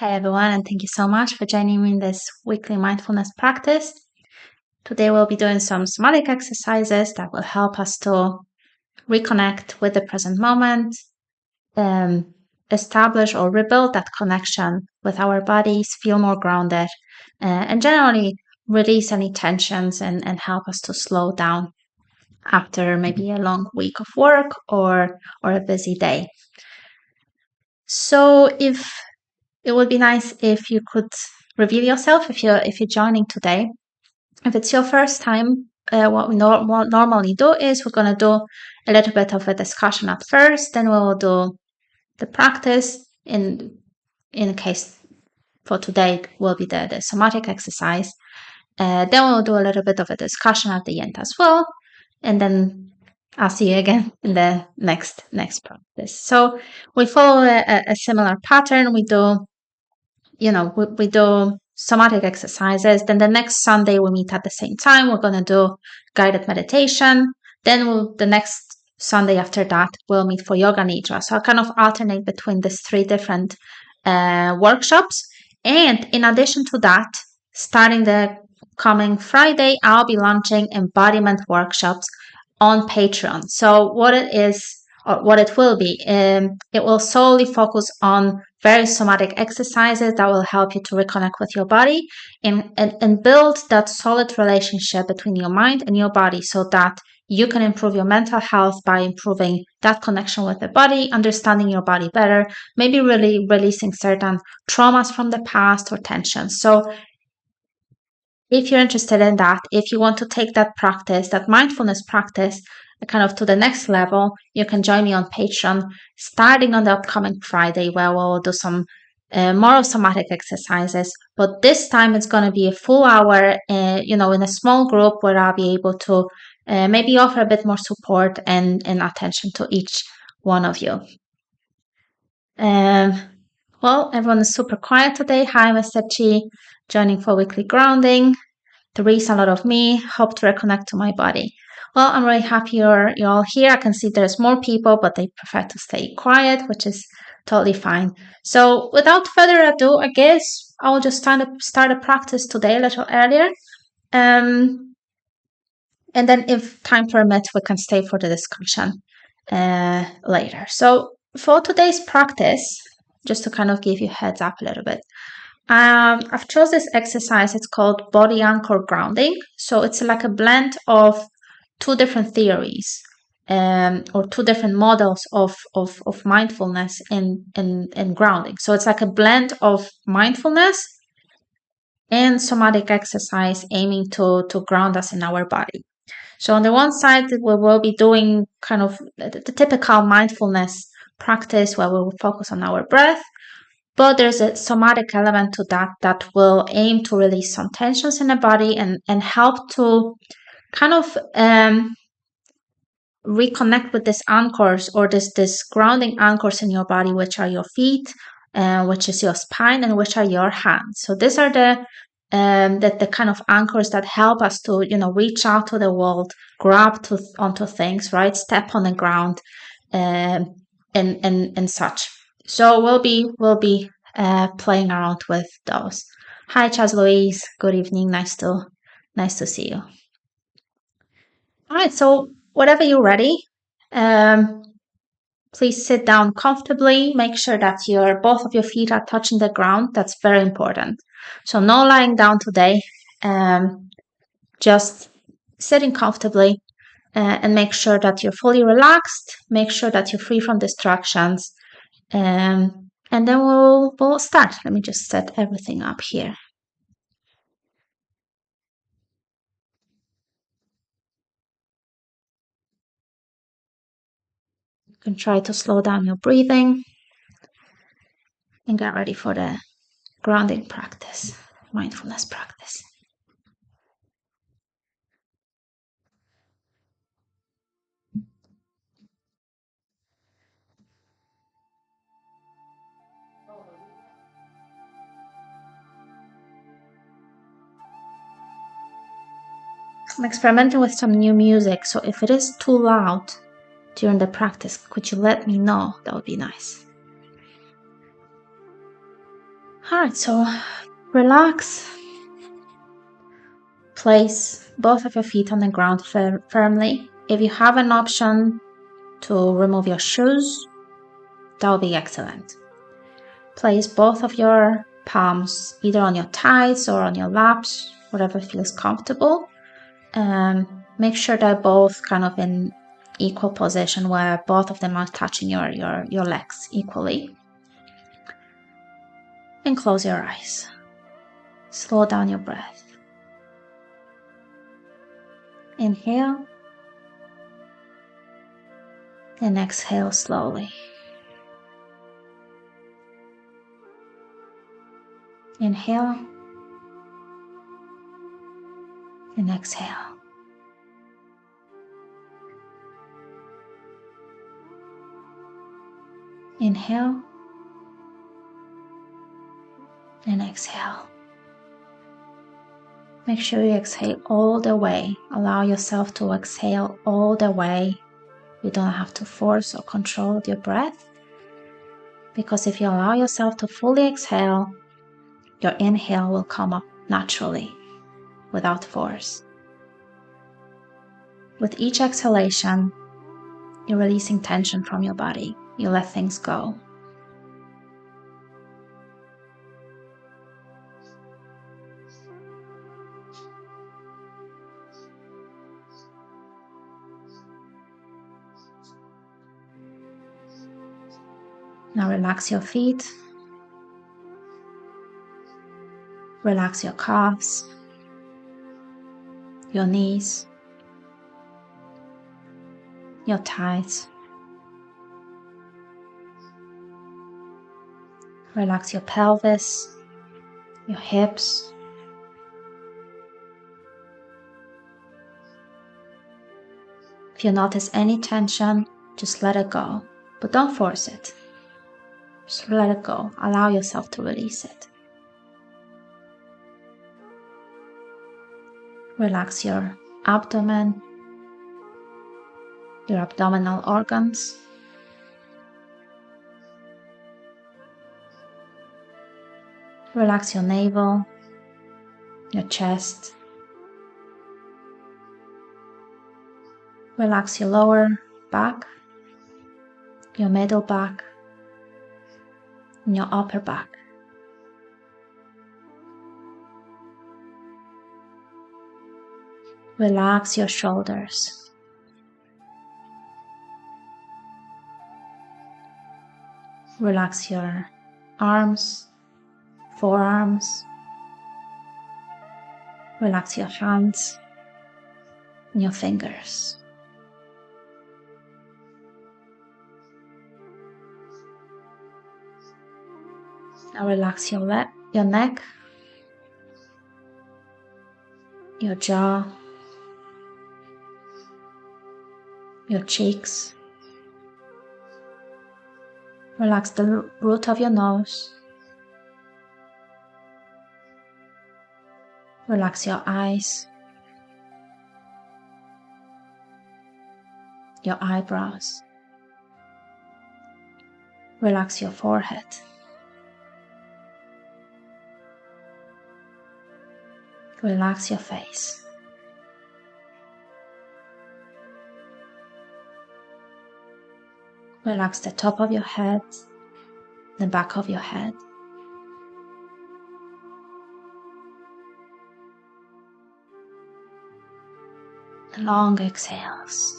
Hi, everyone, and thank you so much for joining me in this weekly mindfulness practice. Today, we'll be doing some somatic exercises that will help us to reconnect with the present moment, establish or rebuild that connection with our bodies, feel more grounded, and generally release any tensions and help us to slow down after maybe a long week of work or a busy day. So, if it would be nice if you could reveal yourself if you're joining today. If it's your first time, what we normally do is we're going to do a little bit of a discussion at first, then we'll do the practice. In case for today will be the somatic exercise. Then we'll do a little bit of a discussion at the end as well, and then I'll see you again in the next practice. So we follow a similar pattern. We do we do somatic exercises. Then the next Sunday we meet at the same time. We're going to do guided meditation. Then the next Sunday after that, we'll meet for yoga nidra. So I kind of alternate between these three different workshops. And in addition to that, starting the coming Friday, I'll be launching embodiment workshops on Patreon. So what it is, or what it will be, it will solely focus on very somatic exercises that will help you to reconnect with your body and build that solid relationship between your mind and your body so that you can improve your mental health by improving that connection with the body, understanding your body better, maybe really releasing certain traumas from the past or tensions. So if you're interested in that, if you want to take that practice, that mindfulness practice, kind of to the next level, you can join me on Patreon starting on the upcoming Friday, where we'll do some more somatic exercises. But this time it's going to be a full hour, in a small group where I'll be able to maybe offer a bit more support and attention to each one of you. Well, everyone is super quiet today. Hi, Mr. Chi, joining for weekly grounding. Therese, a lot of me, hope to reconnect to my body. Well, I'm really happy you're all here. I can see there's more people, but they prefer to stay quiet, which is totally fine. So without further ado, I guess I'll just start a practice today a little earlier. And then if time permits, we can stay for the discussion later. So for today's practice, just to kind of give you heads up a little bit, I've chose this exercise. It's called body anchor grounding. So it's like a blend of two different theories or two different models of mindfulness and grounding. So it's like a blend of mindfulness and somatic exercise aiming to ground us in our body. So on the one side, we will be doing kind of the typical mindfulness practice where we will focus on our breath. But there's a somatic element to that will aim to release some tensions in the body and help to kind of reconnect with these anchors or this grounding anchors in your body, which are your feet, which is your spine, and which are your hands. So these are the kind of anchors that help us to reach out to the world, grab onto things, right? Step on the ground, and such. So we'll be playing around with those. Hi, Chaz Louise. Good evening. Nice to see you. All right. So whenever you're ready, please sit down comfortably. Make sure that both of your feet are touching the ground. That's very important. So no lying down today. Just sitting comfortably and make sure that you're fully relaxed. Make sure that you're free from distractions. And then we'll start. Let me just set everything up here. You can try to slow down your breathing and get ready for the grounding practice, mindfulness practice. I'm experimenting with some new music, so if it is too loud during the practice, could you let me know? That would be nice. Alright, so relax. Place both of your feet on the ground firmly. If you have an option to remove your shoes, that would be excellent. Place both of your palms either on your thighs or on your laps, whatever feels comfortable. Make sure they're both kind of in equal position where both of them are touching your legs equally. And close your eyes. Slow down your breath. Inhale and exhale slowly. Inhale and exhale. Inhale and exhale. Make sure you exhale all the way. Allow yourself to exhale all the way. You don't have to force or control your breath, because if you allow yourself to fully exhale, your inhale will come up naturally without force. With each exhalation, you're releasing tension from your body. You let things go. Now relax your feet. Relax your calves, your knees, your thighs. Relax your pelvis, your hips. If you notice any tension, just let it go, but don't force it. Just let it go. Allow yourself to release it. Relax your abdomen, your abdominal organs. Relax your navel, your chest. Relax your lower back, your middle back, and your upper back. Relax your shoulders. Relax your arms, forearms. Relax your hands and your fingers. Now relax your neck, your jaw, your cheeks. Relax the root of your nose. Relax your eyes, your eyebrows. Relax your forehead. Relax your face. Relax the top of your head, the back of your head. Long exhales.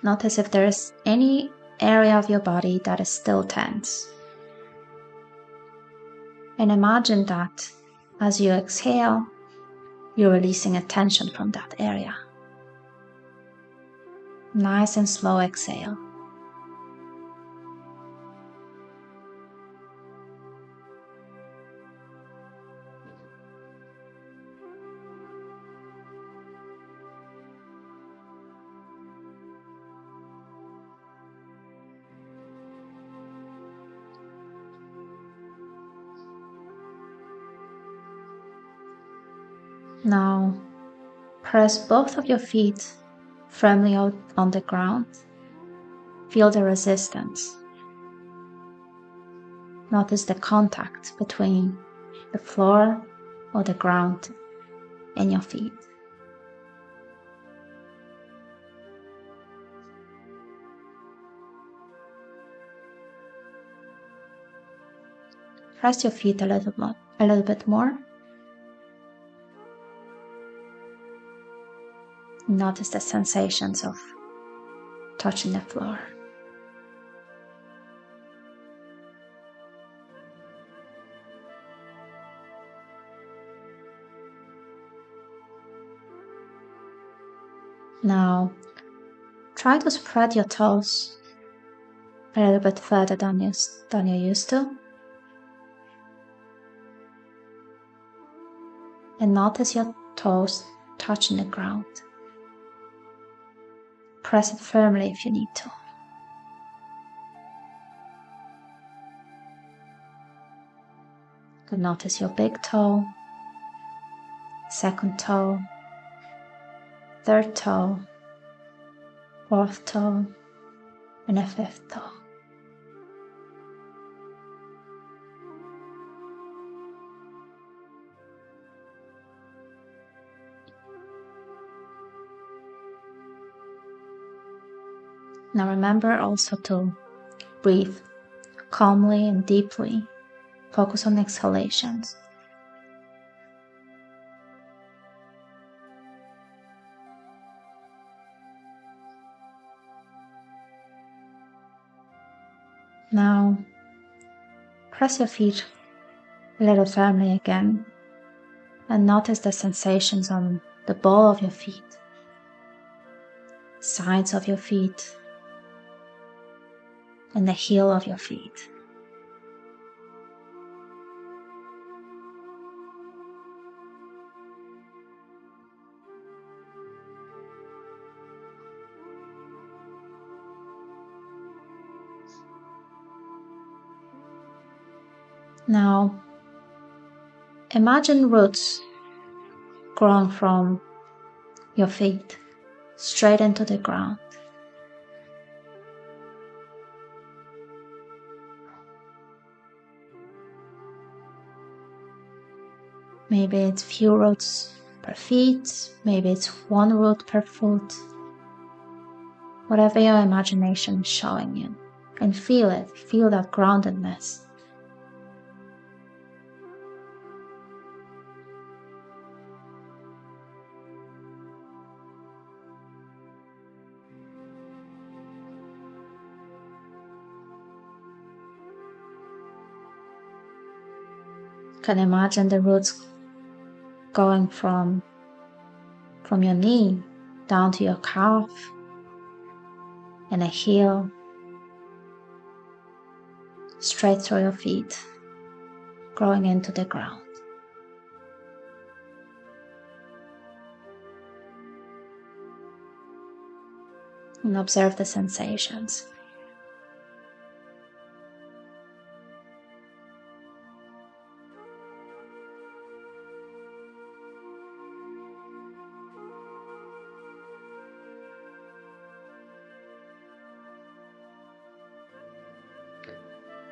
Notice if there is any area of your body that is still tense. And imagine that as you exhale, you're releasing a tension from that area. Nice and slow exhale. Now press both of your feet firmly out on the ground. Feel the resistance. Notice the contact between the floor or the ground and your feet. Press your feet a little bit more. Notice the sensations of touching the floor. Now, try to spread your toes a little bit further than you're used to. And notice your toes touching the ground. Press it firmly if you need to. Good. Notice your big toe, second toe, third toe, fourth toe, and a fifth toe. Now remember also to breathe calmly and deeply. Focus on exhalations. Now press your feet a little firmly again and notice the sensations on the ball of your feet, sides of your feet, and the heel of your feet. Now, imagine roots growing from your feet straight into the ground. Maybe it's few roots per feet, maybe it's one root per foot. Whatever your imagination is showing you, and feel it, feel that groundedness. You can imagine the roots going from your knee down to your calf and a heel, straight through your feet, growing into the ground. And observe the sensations.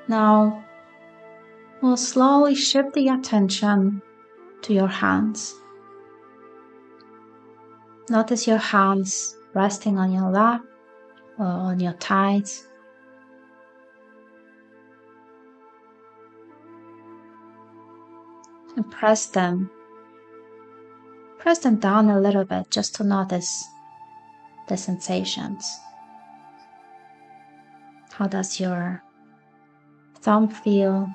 Now, we'll slowly shift the attention to your hands. Notice your hands resting on your lap or on your thighs. And press them down a little bit just to notice the sensations. How does your thumb feel?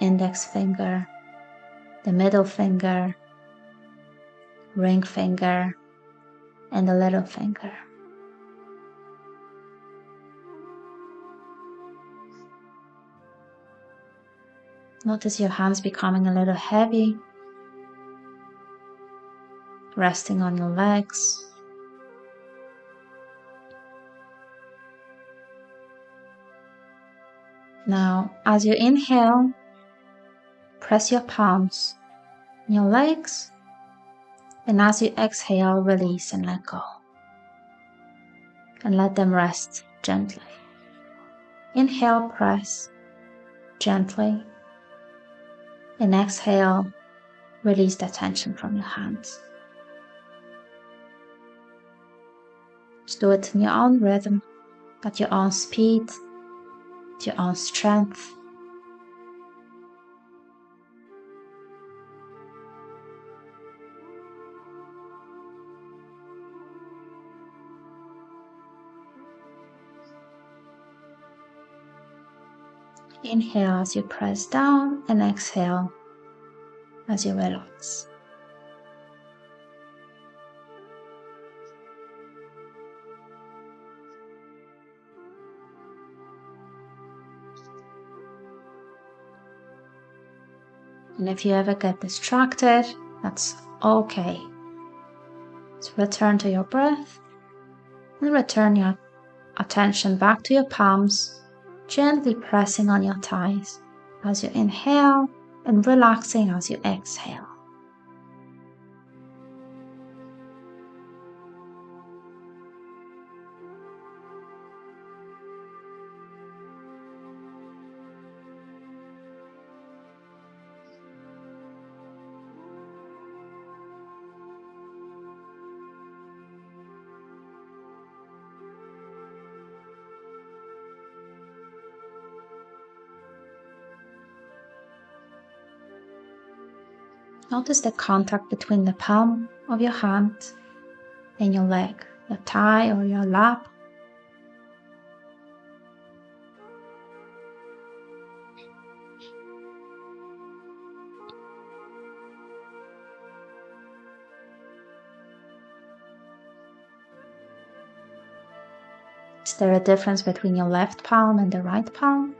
Index finger, the middle finger, ring finger, and the little finger. Notice your hands becoming a little heavy, resting on your legs. Now, as you inhale, press your palms in your legs. And as you exhale, release and let go. And let them rest gently. Inhale, press gently. And exhale, release the tension from your hands. Just do it in your own rhythm, at your own speed, at your own strength. Inhale as you press down and exhale as you relax. And if you ever get distracted, that's okay. So return to your breath and return your attention back to your palms, gently pressing on your thighs as you inhale and relaxing as you exhale. Notice the contact between the palm of your hand and your leg, your thigh or your lap. Is there a difference between your left palm and the right palm?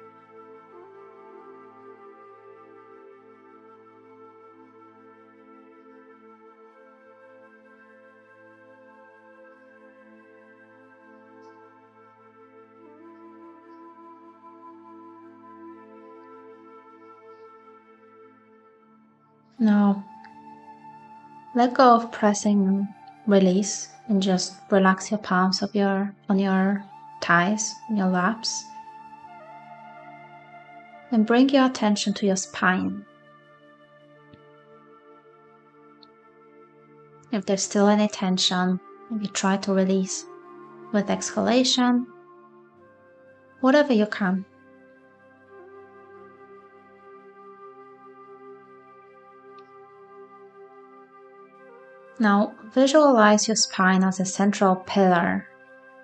Now, let go of pressing and release and just relax your palms on your thighs, on your laps. And bring your attention to your spine. If there's still any tension, maybe try to release with exhalation, whatever you can. Now visualize your spine as a central pillar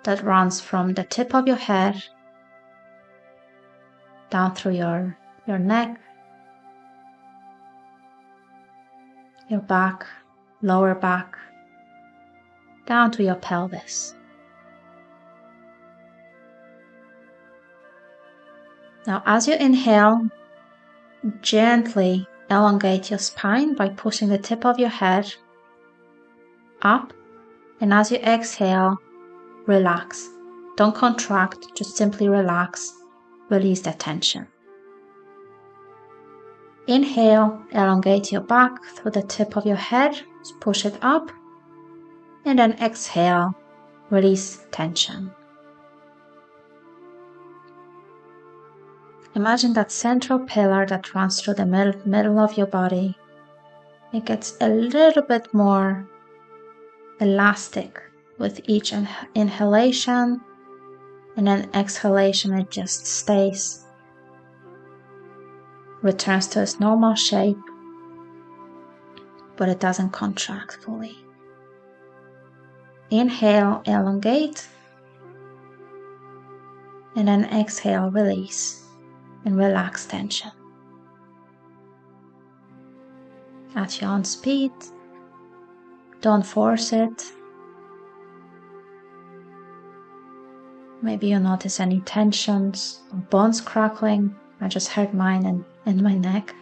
that runs from the tip of your head down through your neck, your back, lower back, down to your pelvis. Now as you inhale, gently elongate your spine by pushing the tip of your head up, and as you exhale, relax. Don't contract, just simply relax. Release the tension. Inhale, elongate your back through the tip of your head, push it up, and then exhale, release tension. Imagine that central pillar that runs through the middle of your body. It gets a little bit more elastic with each inhalation, and then exhalation it just stays, returns to its normal shape, but it doesn't contract fully. Inhale, elongate, and then exhale, release and relax tension. At your own speed, don't force it. Maybe you notice any tensions or bones crackling. I just heard mine in my neck.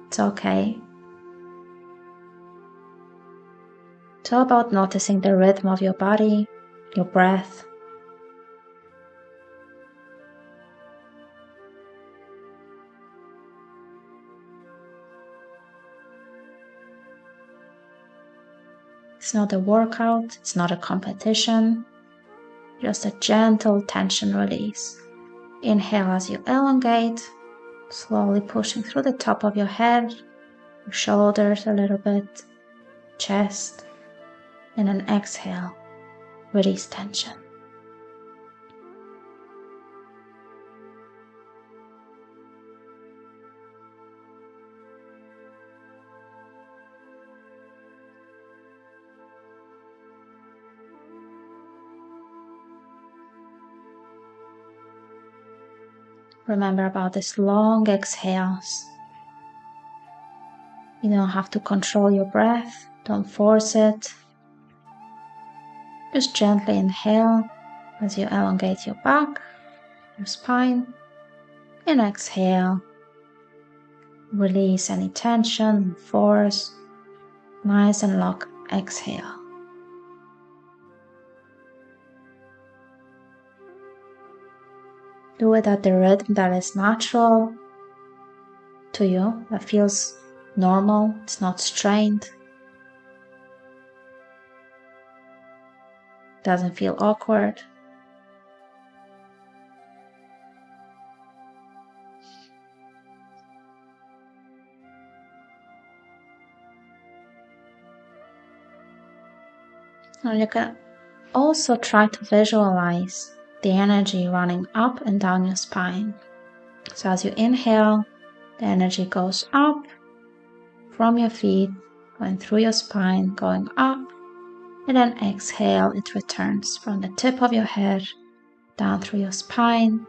It's okay. It's all about noticing the rhythm of your body, your breath. It's not a workout, it's not a competition, just a gentle tension release. Inhale as you elongate, slowly pushing through the top of your head, your shoulders a little bit, chest, and then exhale, release tension. Remember about these long exhales. You don't have to control your breath, don't force it. Just gently inhale as you elongate your back, your spine, and exhale. Release any tension, force, nice and lock, exhale. Do it at the rhythm that is natural to you, that feels normal, it's not strained, doesn't feel awkward. And you can also try to visualize the energy running up and down your spine. So as you inhale, the energy goes up from your feet, going through your spine, going up, and then exhale, it returns from the tip of your head, down through your spine,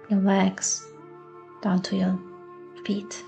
your legs, down to your feet.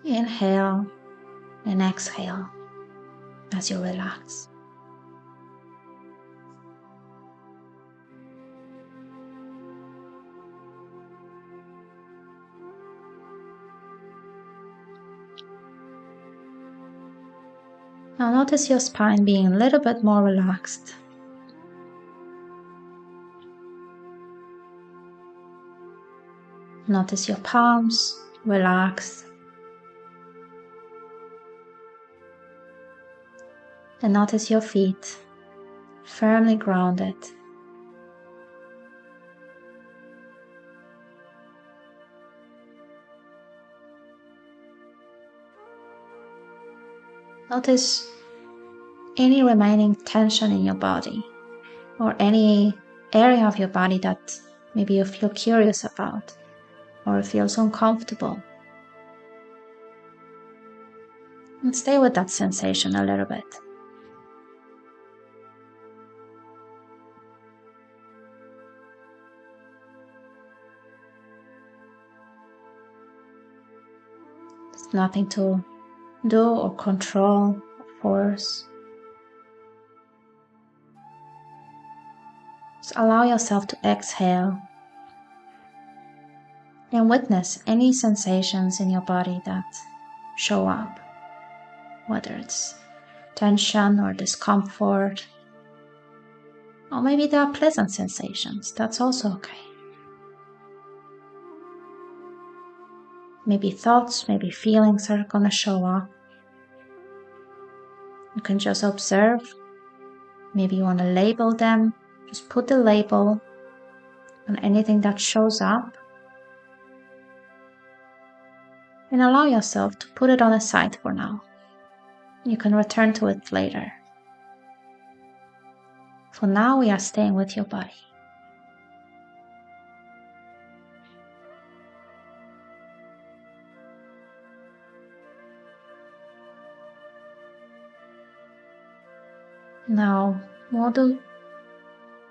Inhale and exhale as you relax. Now notice your spine being a little bit more relaxed. Notice your palms relaxed. And notice your feet firmly grounded. Notice any remaining tension in your body or any area of your body that maybe you feel curious about or feels uncomfortable. And stay with that sensation a little bit. There's nothing to do or control or force. Just allow yourself to exhale and witness any sensations in your body that show up, whether it's tension or discomfort, or maybe there are pleasant sensations. That's also okay. Maybe thoughts, maybe feelings are gonna show up. You can just observe. Maybe you want to label them. Just put the label on anything that shows up and allow yourself to put it on a side for now. You can return to it later. For now, we are staying with your body. Now, we'll do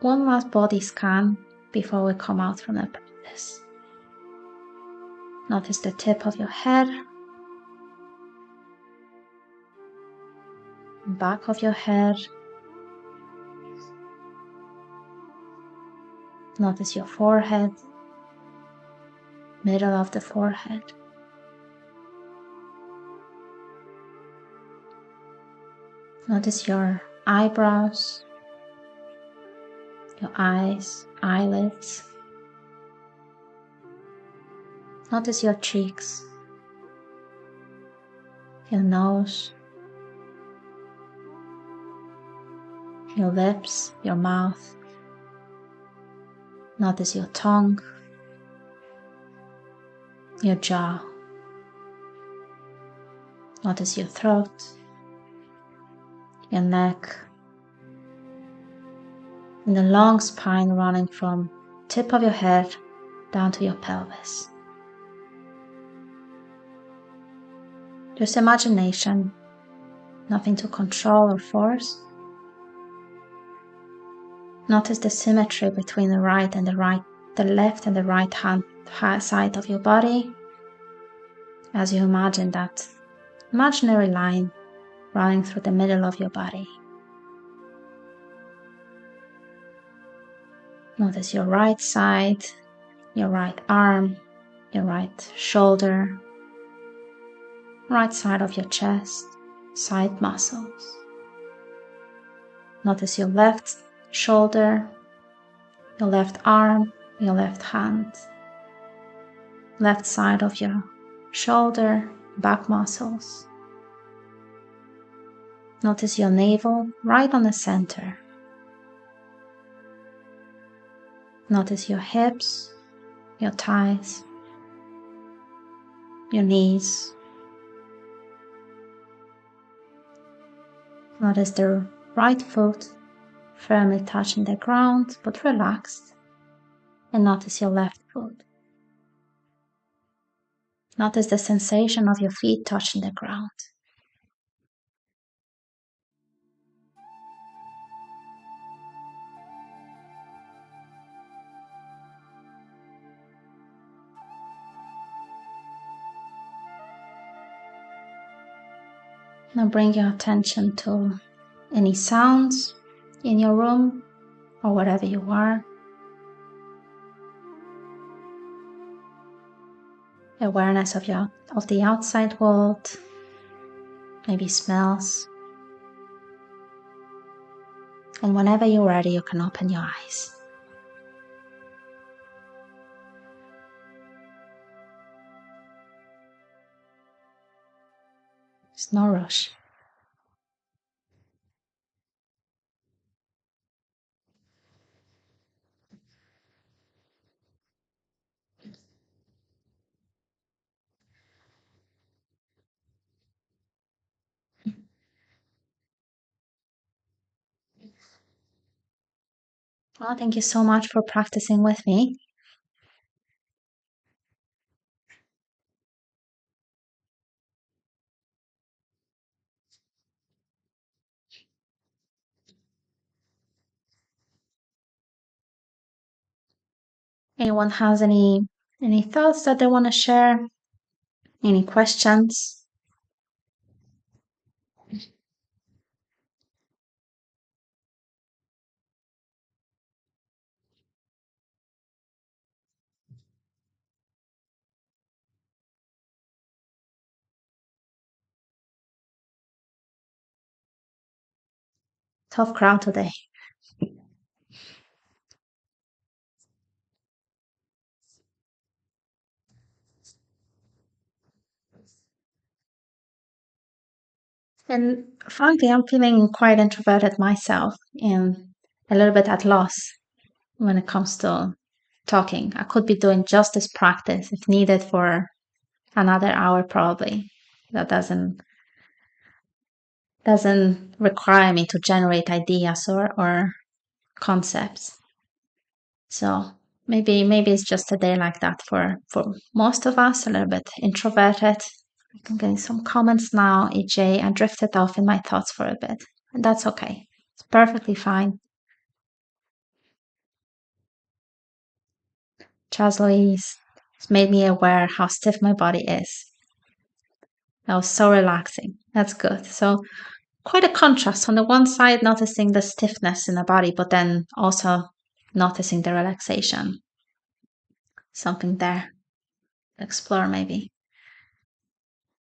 one last body scan before we come out from the practice. Notice the tip of your head, back of your head. Notice your forehead, middle of the forehead. Notice your eyebrows, your eyes, eyelids. Notice your cheeks, your nose, your lips, your mouth. Notice your tongue, your jaw. Notice your throat, your neck, and the long spine running from tip of your head down to your pelvis. Just imagination, nothing to control or force. Notice the symmetry between the left and the right hand side of your body as you imagine that imaginary line running through the middle of your body. Notice your right side, your right arm, your right shoulder, right side of your chest, side muscles. Notice your left shoulder, your left arm, your left hand, left side of your shoulder, back muscles. Notice your navel right on the center. Notice your hips, your thighs, your knees. Notice the right foot firmly touching the ground but relaxed. And notice your left foot. Notice the sensation of your feet touching the ground. Now bring your attention to any sounds in your room or wherever you are. Awareness of the outside world, maybe smells. And whenever you're ready, you can open your eyes. There's no rush. Well, thank you so much for practicing with me. Anyone has any thoughts that they want to share? Any questions? Tough crowd today. And frankly, I'm feeling quite introverted myself and a little bit at loss when it comes to talking. I could be doing just this practice if needed for another hour probably. That doesn't require me to generate ideas or concepts. So maybe it's just a day like that for most of us, a little bit introverted. I'm getting some comments now, EJ. I drifted off in my thoughts for a bit, and that's okay. It's perfectly fine. Charles Louise, it's made me aware how stiff my body is. That was so relaxing. That's good. So quite a contrast. On the one side, noticing the stiffness in the body, but then also noticing the relaxation. Something there. Explore maybe.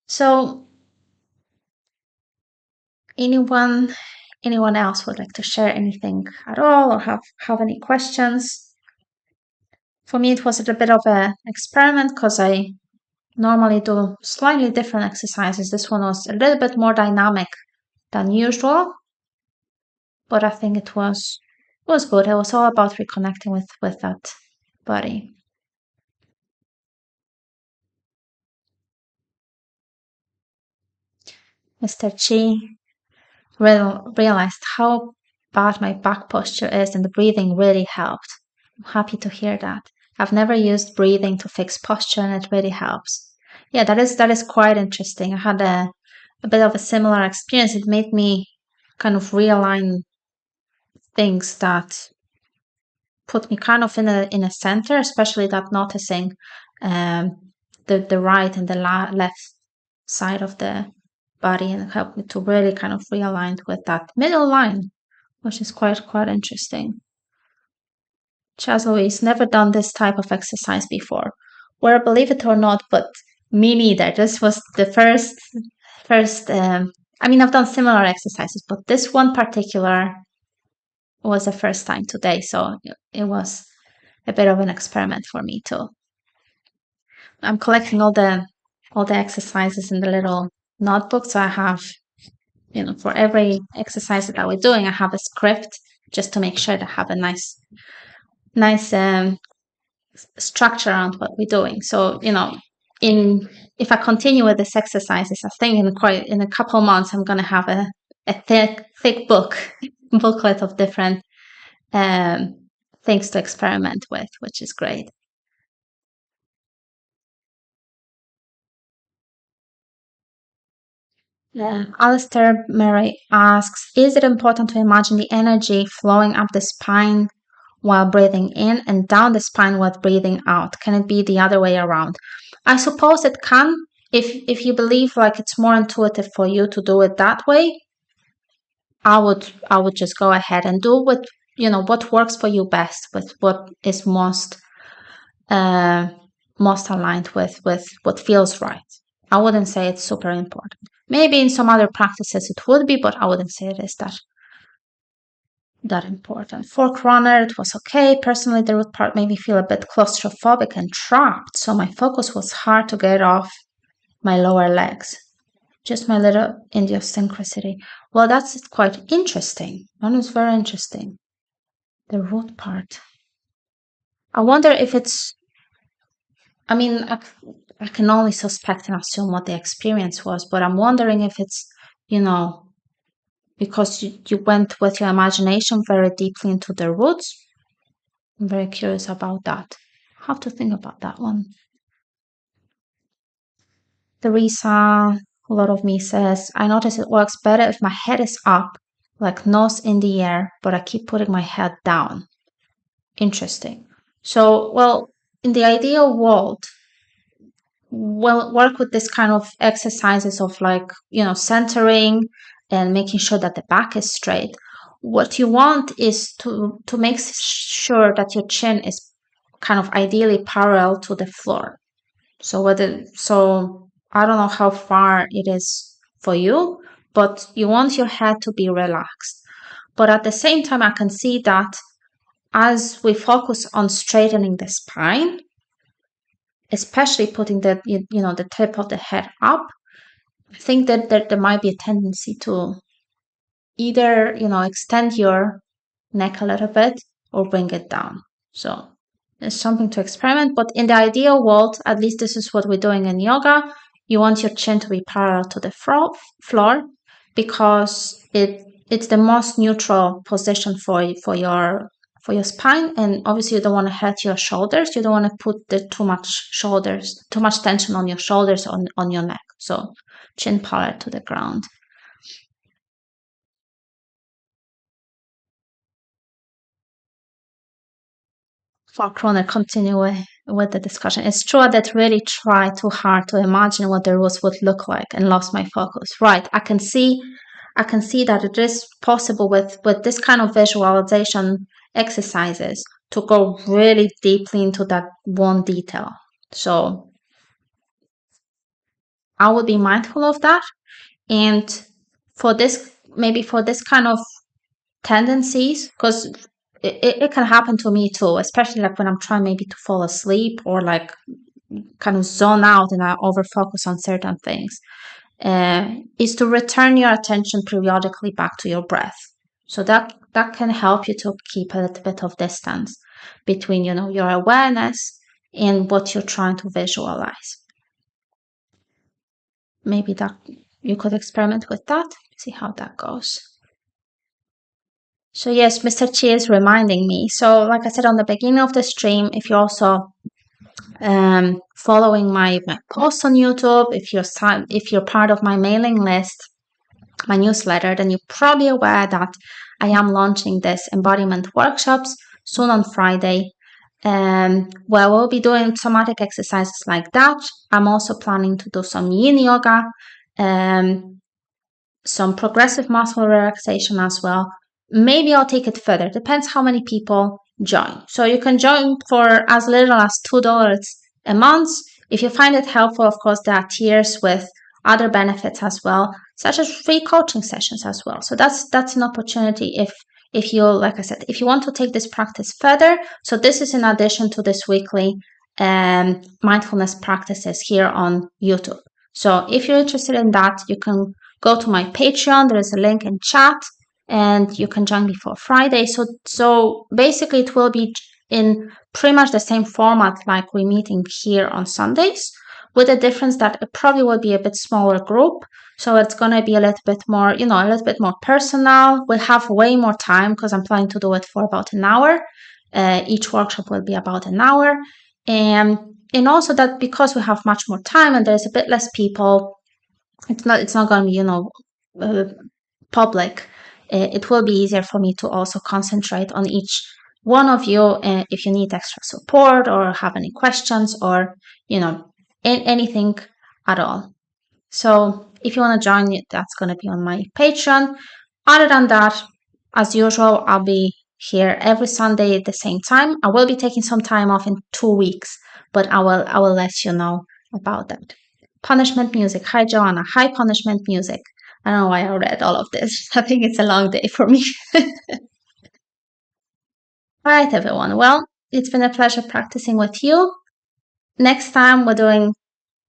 So anyone else would like to share anything at all or have any questions? For me, it was a bit of an experiment because I normally do slightly different exercises. This one was a little bit more dynamic than usual, but I think it was good. It was all about reconnecting with that body. Mr. Chi realized how bad my back posture is, and the breathing really helped. I'm happy to hear that. I've never used breathing to fix posture, and it really helps. Yeah, that is quite interesting. I had a bit of a similar experience. It made me kind of realign things that put me kind of in a center, especially that noticing um, the right and the left side of the body, and helped me to really kind of realign with that middle line, which is quite interesting. Chaz Louise, never done this type of exercise before. Well, believe it or not, but me neither. This was the first. I mean, I've done similar exercises, but this one particular was the first time today, so it was a bit of an experiment for me too. I'm collecting all the exercises in the little notebook, so I have, for every exercise that we're doing, I have a script just to make sure that I have a nice structure around what we're doing. So, in if I continue with this exercises, I think in a couple of months I'm gonna have a thick booklet of different um, things to experiment with, which is great. Yeah. Alistair Murray asks, is it important to imagine the energy flowing up the spine while breathing in and down the spine while breathing out? Can it be the other way around? I suppose it can. If you believe like it's more intuitive for you to do it that way, I would just go ahead and do what works for you best, with what is uh, most aligned with what feels right. I wouldn't say it's super important. Maybe in some other practices it would be, but I wouldn't say it is that important. Fork runner, it was okay. Personally, the root part made me feel a bit claustrophobic and trapped, so my focus was hard to get off my lower legs. Just my little idiosyncrasy. Well, that's quite interesting. That is very interesting. The root part. I wonder if it's. I mean, I can only suspect and assume what the experience was, but I'm wondering if it's, you know, because you went with your imagination very deeply into the roots. I'm very curious about that. I have to think about that one. Teresa, a lot of me says, I notice it works better if my head is up, like nose in the air, but I keep putting my head down. Interesting. So, well, in the ideal world, well, work with this kind of exercises of like, centering and making sure that the back is straight. What you want is to make sure that your chin is kind of ideally parallel to the floor. So I don't know how far it is for you, but you want your head to be relaxed. But at the same time, I can see that as we focus on straightening the spine, especially putting the tip of the head up, I think that there might be a tendency to either extend your neck a little bit or bring it down. So it's something to experiment. But in the ideal world, at least this is what we're doing in yoga. You want your chin to be parallel to the floor because it's the most neutral position for your spine, and obviously you don't want to hurt your shoulders. You don't want to put too much tension on your shoulders on your neck. So chin parallel to the ground. For Kroner, continue with the discussion. It's true that really tried too hard to imagine what the rules would look like and lost my focus. Right, I can see I can see that it is possible with this kind of visualization exercises to go really deeply into that one detail. So I would be mindful of that. And for this, maybe for this kind of tendencies, because it can happen to me too, especially like when I'm trying maybe to fall asleep or like kind of zone out and I over focus on certain things, is to return your attention periodically back to your breath. So that can help you to keep a little bit of distance between, your awareness and what you're trying to visualize. Maybe that you could experiment with that, see how that goes. So yes, Mr. Chi is reminding me. So like I said on the beginning of the stream, if you're also following my posts on YouTube, if you're part of my mailing list, my newsletter, then you're probably aware that I am launching this embodiment workshops soon on Friday, where we'll be doing somatic exercises like that. I'm also planning to do some yin yoga, some progressive muscle relaxation as well. Maybe I'll take it further. Depends how many people join. So you can join for as little as $2 a month. If you find it helpful, of course, there are tiers with other benefits as well, such as free coaching sessions as well. So that's an opportunity if you, like I said, if you want to take this practice further. So this is in addition to this weekly mindfulness practices here on YouTube. So if you're interested in that, you can go to my Patreon. There is a link in chat, and you can join before Friday. So basically, it will be in pretty much the same format like we're meeting here on Sundays, with the difference that it probably will be a bit smaller group. So it's going to be a little bit more, a little bit more personal. We'll have way more time because I'm planning to do it for about an hour. Each workshop will be about an hour. And also that because we have much more time and there's a bit less people, it's not going to be, public. It will be easier for me to also concentrate on each one of you if you need extra support or have any questions or, anything at all. So if you want to join, that's going to be on my Patreon. Other than that, as usual, I'll be here every Sunday at the same time. I will be taking some time off in 2 weeks, but I will let you know about that. Punishment music. Hi, Joanna. Hi, punishment music. I don't know why I read all of this. I think it's a long day for me. All right, everyone. Well, it's been a pleasure practicing with you. Next time, we're doing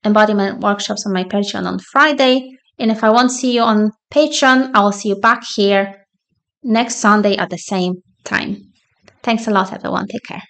embodiment workshops on my Patreon on Friday. And if I won't see you on Patreon, I will see you back here next Sunday at the same time. Thanks a lot, everyone. Take care.